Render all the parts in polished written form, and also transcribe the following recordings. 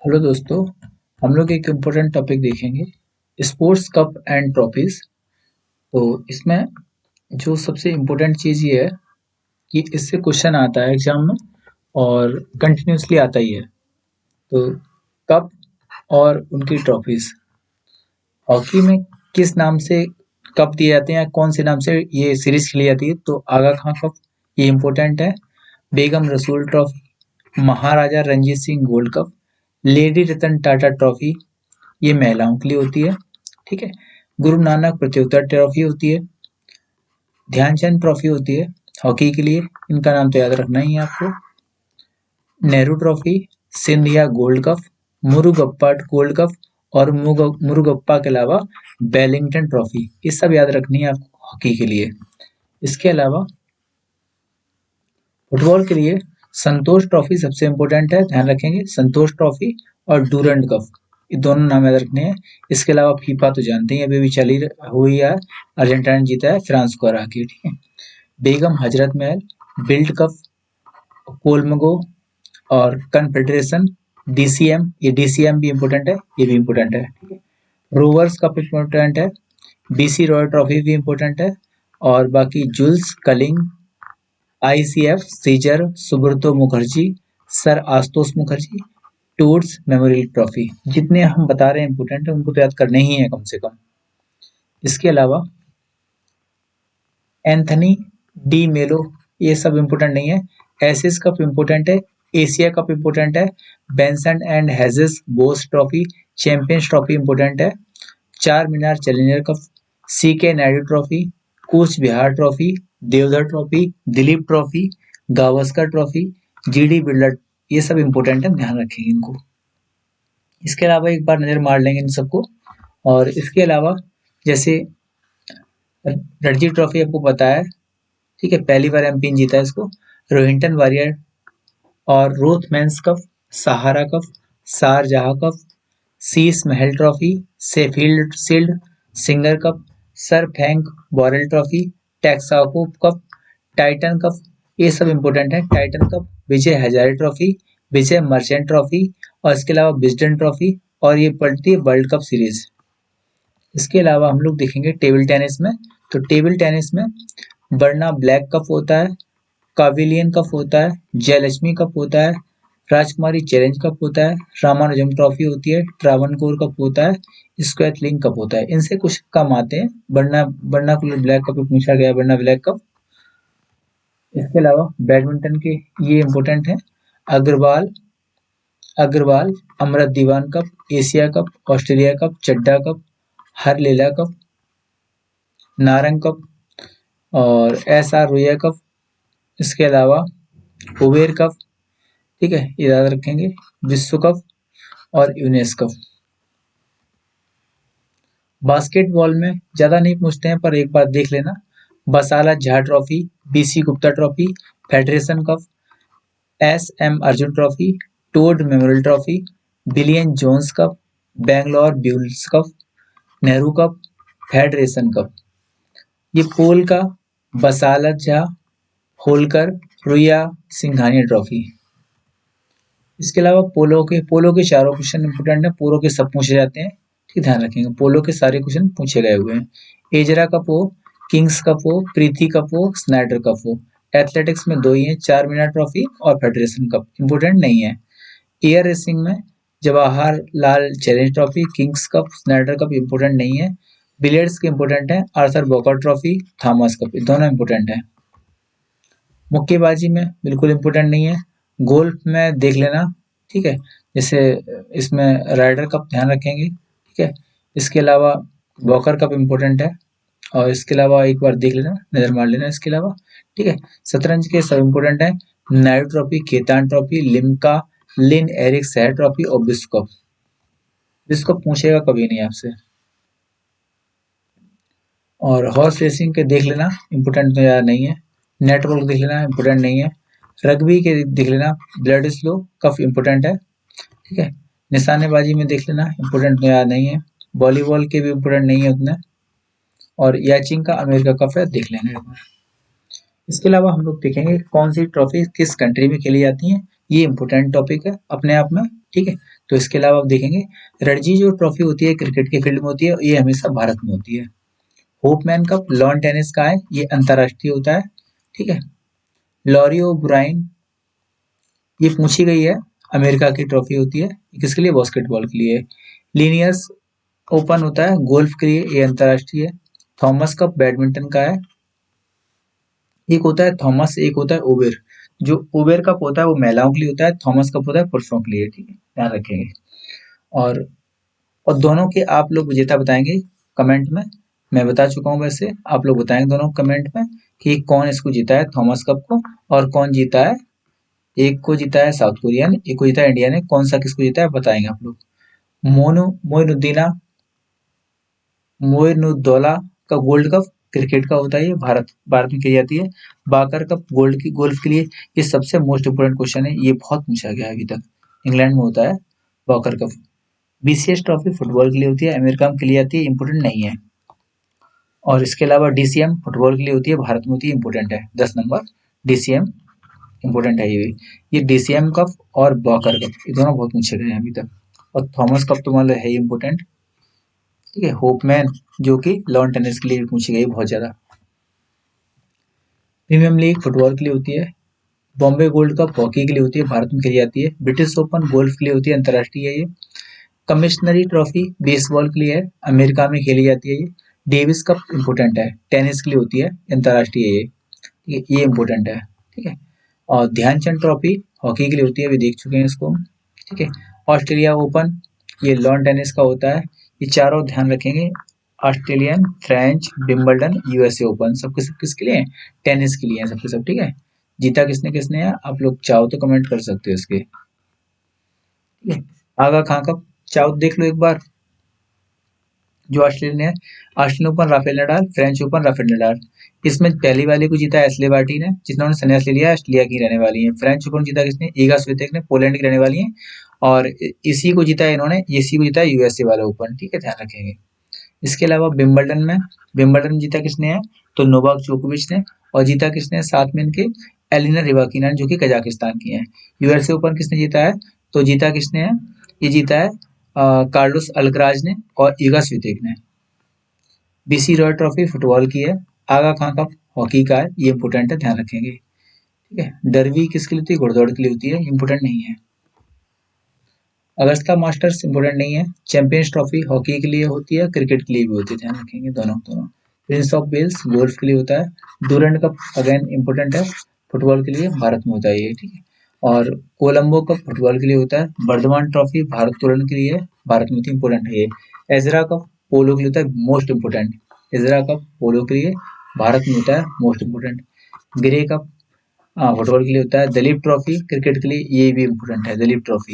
Hello दोस्तों, हम लोग एक इम्पोर्टेंट टॉपिक देखेंगे, स्पोर्ट्स कप एंड ट्रॉफीज। तो इसमें जो सबसे इम्पोर्टेंट चीज़ ये है कि इससे क्वेश्चन आता है एग्जाम में और कंटिन्यूसली आता ही है। तो कप और उनकी ट्रॉफीज, हॉकी में किस नाम से कप दिए जाते हैं या कौन से नाम से ये सीरीज खेली जाती है? तो आगा खां कप, ये इम्पोर्टेंट है। Begum Rasool trophy, Maharaja Ranjit Singh gold cup, Lady Ratan Tata trophy, ये महिलाओं के लिए होती है। ठीक है। गुरु नानक प्रतियोगिता ट्रॉफी होती है। ध्यानचंद ट्रॉफी होती है हॉकी के लिए, इनका नाम तो याद रखना ही है आपको। Nehru trophy, Scindia gold cup, Murugappa gold cup और मुरुगप्पा के अलावा बेलिंगटन ट्रॉफी, ये सब याद रखनी है आपको हॉकी के लिए। इसके अलावा फुटबॉल के लिए संतोष ट्रॉफी सबसे इम्पोर्टेंट है, ध्यान रखेंगे। संतोष ट्रॉफी और डूरंड कप, ये दोनों नाम याद रखने हैं। इसके अलावा फीफा तो जानते हैं, अभी भी चली हुई है। अर्जेंटीना ने जीता है फ्रांस को हरा के। ठीक है। बेगम हजरत महल, बिल्ड कप, कोलमगो और कन्फेडरेशन, डीसीएम, ये डीसीएम भी इम्पोर्टेंट है, ये भी इम्पोर्टेंट है। ठीक है। रोवर्स कप इम्पोर्टेंट है, बीसी रॉय ट्रॉफी भी इम्पोर्टेंट है और बाकी जुल्स कलिंग, आईसीएफ सीजर सुब्रतो मुखर्जी, सर आशुतोष मुखर्जी, टूर्स मेमोरियल ट्रॉफी, जितने हम बता रहे हैं इम्पोर्टेंट है, उनको तो याद करने ही है कम से कम। इसके अलावा एंथनी डी मेलो, ये सब इम्पोर्टेंट नहीं है। एसिस कप इम्पोर्टेंट है, एशिया कप इम्पोर्टेंट है, बेंसन एंड हेजेस बोस ट्रॉफी, चैंपियंस ट्रॉफी इम्पोर्टेंट है, Char Minar challenger cup, C K Naidu trophy, Cooch Behar trophy, Deodhar trophy, Duleep trophy, Gavaskar trophy, GD Birla, ये सब इम्पोर्टेंट है, ध्यान रखेंगे इनको। इसके अलावा एक बार नजर मार लेंगे इन सबको। और इसके अलावा जैसे रणजी ट्रॉफी आपको पता है, ठीक है, पहली बार एमपी ने जीता है इसको। रोहिंटन वॉरियर और Rothmans cup, Sahara cup, Sharjah cup, Sheesh Mahal trophy, Sheffield shield, Singer cup, sir Frank Worrell trophy, Texaco cup, Titan cup, ये सब इम्पोर्टेंट है। Titan cup, Vijay Hazare trophy, Vijay Merchant trophy और इसके अलावा विजडन ट्रॉफी, और ये पड़ती है वर्ल्ड कप सीरीज। इसके अलावा हम लोग देखेंगे टेबल टेनिस में। तो टेबल टेनिस में बर्ना ब्लैक कप होता है, काविलियन कप होता है, जयलक्ष्मी कप होता है, राजकुमारी चैलेंज कप होता है, रामानुजम ट्रॉफी होती है, ट्रावनकोर कप होता है, स्क्वैथलिंग कप होता है। इनसे कुछ कम आते हैं। बर्नाकुलर ब्लैक कप पूछा गया, बर्ना ब्लैक कप। इसके अलावा बैडमिंटन के ये इंपॉर्टेंट है, Agarwal Agarwal Amrit Diwan cup, Asia cup, Australia cup, Chadha cup, Harlela cup, Narang cup और एस आर रोया कप। इसके अलावा उबेर कप, ठीक है, ये याद रखेंगे। विश्व कप और यूनेस कप। बास्केटबॉल में ज्यादा नहीं पूछते हैं, पर एक बार देख लेना। Basala Jha trophy, BC Gupta trophy, federation cup, S M Arjun trophy, Todd memorial trophy, William Jones cup, Bangalore blues cup, Nehru cup, federation cup. ये पोल का बसालत झा, होलकर, रुया, सिंघानिया ट्रॉफी। इसके अलावा पोलो के चारों क्वेश्चन इंपोर्टेंट है, पोलो के सब पूछे जाते हैं, ठीक, ध्यान रखेंगे। पोलो के सारे क्वेश्चन पूछे गए हुए हैं। एजरा कप हो, किंग्स कप हो, प्रीति कप हो, स्नाइडर कप हो। एथलेटिक्स में दो ही हैं, चार मीनार ट्रॉफी और फेडरेशन कप, इंपोर्टेंट नहीं है। एयर रेसिंग में Jawaharlal challenge trophy, Kings cup, Snyder cup important नहीं है। बिलियर्ड्स के इंपोर्टेंट है, आर्थर बॉकर ट्रॉफी, थॉमस कप, ये दोनों इंपोर्टेंट है। मुक्केबाजी में बिल्कुल इंपोर्टेंट नहीं है। गोल्फ में देख लेना, ठीक है, जैसे इसमें राइडर कप ध्यान रखेंगे, ठीक है। इसके अलावा वॉकर कप इंपोर्टेंट है और इसके अलावा एक बार देख लेना, नजर मार लेना इसके अलावा, ठीक है। शतरंज के सब इंपोर्टेंट है, Naidu trophy, Khaitan trophy, Limca, लिन एरिक सैर ट्रॉफी और विश्व कप। विश्व कप पूछेगा कभी नहीं आपसे। और हॉर्स रेसिंग के देख लेना, इंपोर्टेंट तो यार नहीं है। नेटबॉल देख लेना, इंपोर्टेंट नहीं है। रग्बी के देख लेना, ब्लड स्लो कप इंपोर्टेंट है, ठीक है। निशानेबाजी में देख लेना, इंपोर्टेंट तो यार नहीं है। वॉलीबॉल के भी इंपोर्टेंट नहीं है उतना। और याचिंग का अमेरिका कप है, देख लेना एक बार। इसके अलावा हम लोग देखेंगे कौन सी ट्रॉफी किस कंट्री में खेली जाती हैं। ये इंपॉर्टेंट टॉपिक है अपने आप में, ठीक है। तो इसके अलावा आप देखेंगे रणजी जो ट्रॉफी होती है क्रिकेट के फील्ड में होती है, ये हमेशा भारत में होती है। होपमैन कप लॉन टेनिस का है, ये अंतरराष्ट्रीय होता है, ठीक है। लॉरी ओब्रायन, ये पूछी गई है, अमेरिका की ट्रॉफी होती है, किसके लिए, बास्केटबॉल के लिए। लीनियर्स ओपन होता है गोल्फ के लिए, ये अंतरराष्ट्रीय है। थॉमस कप बैडमिंटन का है, एक होता है थॉमस, एक होता है ओबेर। जो ओबेर कप होता है वो महिलाओं के लिए होता है, थॉमस कप होता है पुरुषों के लिए, ठीक है, ध्यान रखेंगे। और दोनों के आप लोग विजेता बताएंगे कमेंट में। मैं बता चुका हूँ, वैसे आप लोग बताएंगे दोनों कमेंट में कि कौन इसको जीता है थॉमस कप को, और कौन जीता है, एक को जीता है साउथ कोरिया ने, एक को जीता है इंडिया ने, कौन सा किसको जीता है बताएंगे आप लोग। मोइनुद्दीना मोइनुद्दौला का गोल्ड कप क्रिकेट का होता है, ये भारत में की जाती है। बाकर कप गोल्फ के लिए, ये सबसे मोस्ट इम्पोर्टेंट क्वेश्चन है, ये बहुत पूछा गया है अभी तक। इंग्लैंड में होता है बाकर कप। बीसीएस ट्रॉफी फुटबॉल के लिए होती है, अमेरिका में खेली जाती है, इंपोर्टेंट नहीं है। और इसके अलावा डीसीएम फुटबॉल के लिए होती है, भारत में होती है, इंपोर्टेंट है। 10 नंबर डीसीएम इंपोर्टेंट है ये डीसीएम कप और बाकर कप, ये दोनों बहुत पूछे गए हैं अभी तक। और थॉमस कप तो मान लो है ही इंपोर्टेंट, ठीक है। होपमैन जो कि लॉन टेनिस के लिए पूछी गई बहुत ज्यादा। प्रीमियम लीग फुटबॉल के लिए होती है। बॉम्बे गोल्ड कप हॉकी के लिए होती है, भारत में खेली जाती है। ब्रिटिश ओपन गोल्फ के लिए होती है, अंतरराष्ट्रीय है ये। कमिश्नरी ट्रॉफी बेसबॉल के लिए है, अमेरिका में खेली जाती है ये। डेविस कप इंपोर्टेंट है, टेनिस के लिए होती है, अंतरराष्ट्रीय है ये, ठीक है, ये इंपोर्टेंट है, ठीक है। और ध्यानचंद ट्रॉफी हॉकी के लिए होती है, अभी देख चुके हैं इसको हम, ठीक है। ऑस्ट्रेलिया ओपन ये लॉन टेनिस का होता है, ये चारों ध्यान रखेंगे। Australian, French, Wimbledon, USA open, सब किसके लिए हैं, टेनिस के लिए हैं सबके सब, ठीक है। जीता किसने किसने है, आप लोग चाहो तो कमेंट कर सकते हो इसके, ठीक है। आगा खां कप चाहो देख लो एक बार, जो ऑस्ट्रेलियन है। Australian open Rafael Nadal, French open Rafael Nadal. इसमें पहली वाले को जीता एशले बार्टी ने, जिन्होंने संन्यास ले लिया, ऑस्ट्रेलिया की रहने वाली है। फ्रेंच ओपन जीता किसने, ईगा स्वितेक ने, पोलैंड की रहने वाली है। और इसी को जीता है इन्होंने, इसी को जीता है यूएसए वाला ओपन, ठीक है, ध्यान रखेंगे। इसके अलावा विंबलडन जीता किसने है, तो नोवाक जोकोविच ने। और जीता किसने है साथ में इनके, एलिना रिबाकिना जो कि कजाकिस्तान की है। यूएसए ओपन किसने जीता है, तो जीता किसने है, ये जीता है कार्लोस अल्कराज ने और ईगा स्वितेक ने। बीसी रॉय ट्रॉफी फुटबॉल की है। आगा खां कप हॉकी का है, ये इंपोर्टेंट है, ध्यान रखेंगे, ठीक है। डरबी किसके लिए होती है, घुड़दौड़ के लिए होती है, इंपोर्टेंट नहीं है। अगस्ता मास्टर्स इंपोर्टेंट नहीं है। चैंपियंस ट्रॉफी हॉकी के लिए होती है, क्रिकेट के लिए भी होती है, ध्यान रखेंगे दोनों दोनों। प्रिंस ऑफ वेल्स गोल्फ के लिए होता है। डूरंड कप अगेन इंपोर्टेंट है, फुटबॉल के लिए, भारत में होता है ये, ठीक है। और कोलंबो कप फुटबॉल के लिए होता है। बर्धमान ट्रॉफी भारत तोलन के लिए है, भारत में होती है, इंपोर्टेंट है ये। एजरा कप पोलो के लिए होता है, मोस्ट इंपोर्टेंट। एजरा कप पोलो के लिए भारत में होता है, most important. Grey cup football के लिए होता है। दलीप ट्रॉफी क्रिकेट के लिए, ये भी इंपोर्टेंट है, दलीप ट्रॉफी,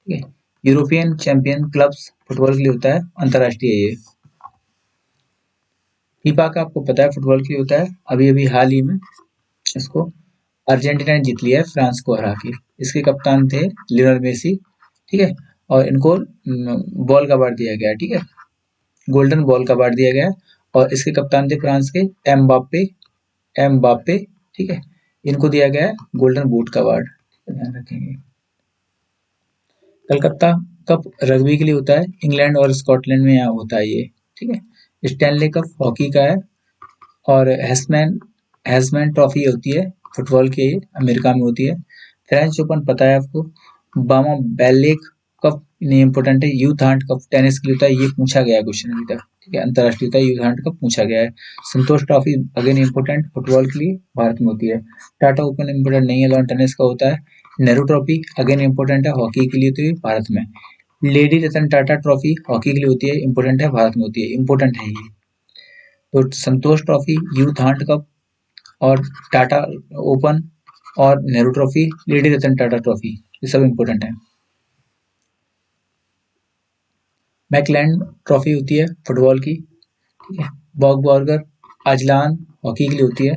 ठीक है। यूरोपियन चैंपियन क्लब्स फुटबॉल के लिए होता है, अंतरराष्ट्रीय ये। फीफा का आपको पता है फुटबॉल के लिए होता है, अभी अभी हाल ही में इसको अर्जेंटीना ने जीत लिया है फ्रांस को हरा के। इसके कप्तान थे लियोनेल मेसी, ठीक है। और इनको बॉल का अवार्ड दिया गया है, ठीक है, गोल्डन बॉल का अवार्ड दिया गया है। और इसके कप्तान थे फ्रांस के एम्बाप्पे, ठीक है। इनको दिया गया है गोल्डन बूट का अवार्ड, ध्यान रखेंगे। कलकत्ता कप रग्बी के लिए होता है, इंग्लैंड और स्कॉटलैंड में यहाँ होता है ये, ठीक है। स्टैनले कप हॉकी का है। और हेसमैन ट्रॉफी होती है फुटबॉल की, अमेरिका में होती है। फ्रेंच ओपन पता है आपको। बामा बेलेक कप नहीं इंपोर्टेंट है। यूथ हांट कप टेनिस के लिए होता है, ये पूछा गया है क्वेश्चन अभी तक, ठीक है, अंतरराष्ट्रीय होता है, यूथ हांट कप पूछा गया है। संतोष ट्रॉफी अगेन इंपोर्टेंट, फुटबॉल के लिए, भारत में होती है। टाटा ओपन इंपोर्टेंट नहीं है, लॉन टेनिस का होता है। नेहरू ट्रॉफी अगेन इंपोर्टेंट है, हॉकी के लिए होती है, भारत में। Lady Ratan Tata trophy hockey के लिए होती है, इंपोर्टेंट है, भारत में होती है, इंपोर्टेंट है ये। तो संतोष ट्रॉफी, यूथ हांट कप और टाटा ओपन और Nehru trophy, lady Ratan Tata trophy, ये सब इंपोर्टेंट है। मैकलैंड ट्रॉफी होती है फुटबॉल की, ठीक है। बॉग बॉर्गर अजलान हॉकी के लिए होती है।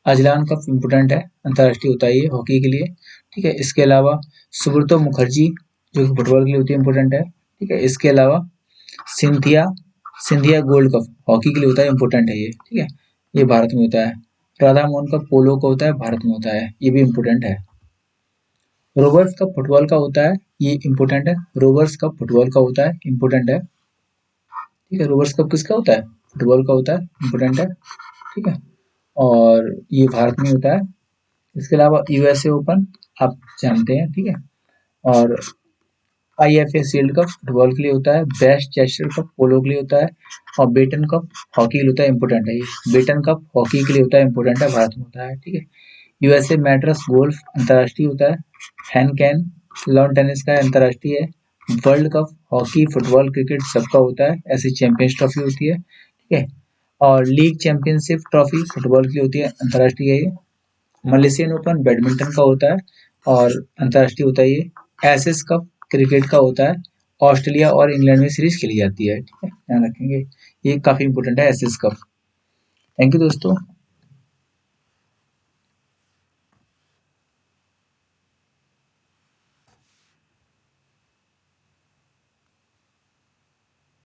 अजलान कप इंपोर्टेंट है, अंतरराष्ट्रीय होता है ये हॉकी के लिए, ठीक है। इसके अलावा सुब्रतो मुखर्जी जो कि फुटबॉल के लिए होती है, इंपोर्टेंट है, ठीक है। इसके अलावा Cynthia Scindia gold cup hockey के लिए होता है, इंपोर्टेंट है ये, ठीक है, ये भारत में होता है। राधा मोहन कप पोलो का होता है, भारत में होता है, ये भी इंपोर्टेंट है। रोवर्स कप फुटबॉल का होता है, ये इंपॉर्टेंट है। रोवर्स कप फुटबॉल का होता है, इंपॉर्टेंट है। ठीक है, रोवर्स कप किसका होता है? फुटबॉल का होता है, इंपॉर्टेंट है। ठीक है, और ये भारत में होता है। इसके अलावा यूएसए ओपन आप जानते हैं, ठीक है। और आईएफए शील्ड कप फुटबॉल के लिए होता है। बेस्ट चेस्टर कप पोलो के लिए होता है। और बेटन कप हॉकी के लिए होता है, इंपॉर्टेंट है ये। बेटन कप हॉकी के लिए होता है, इंपॉर्टेंट है, भारत में होता है। ठीक है, यूएसए मैट्रस गोल्फ अंतर्राष्ट्रीय होता है। हैंड कैन लॉन टेनिस का अंतर्राष्ट्रीय है। World cup hockey football cricket सबका होता है, ऐसी चैंपियंस ट्रॉफी होती है। ठीक है, और लीग चैंपियनशिप ट्रॉफी फुटबॉल की होती है, अंतर्राष्ट्रीय है ये। मलेशियन ओपन बैडमिंटन का होता है और अंतर्राष्ट्रीय होता है ये। एसएस कप क्रिकेट का होता है, ऑस्ट्रेलिया और इंग्लैंड में सीरीज खेली जाती है। ठीक है, ध्यान रखेंगे, ये काफी इंपॉर्टेंट है एसएस कप। थैंक यू दोस्तों।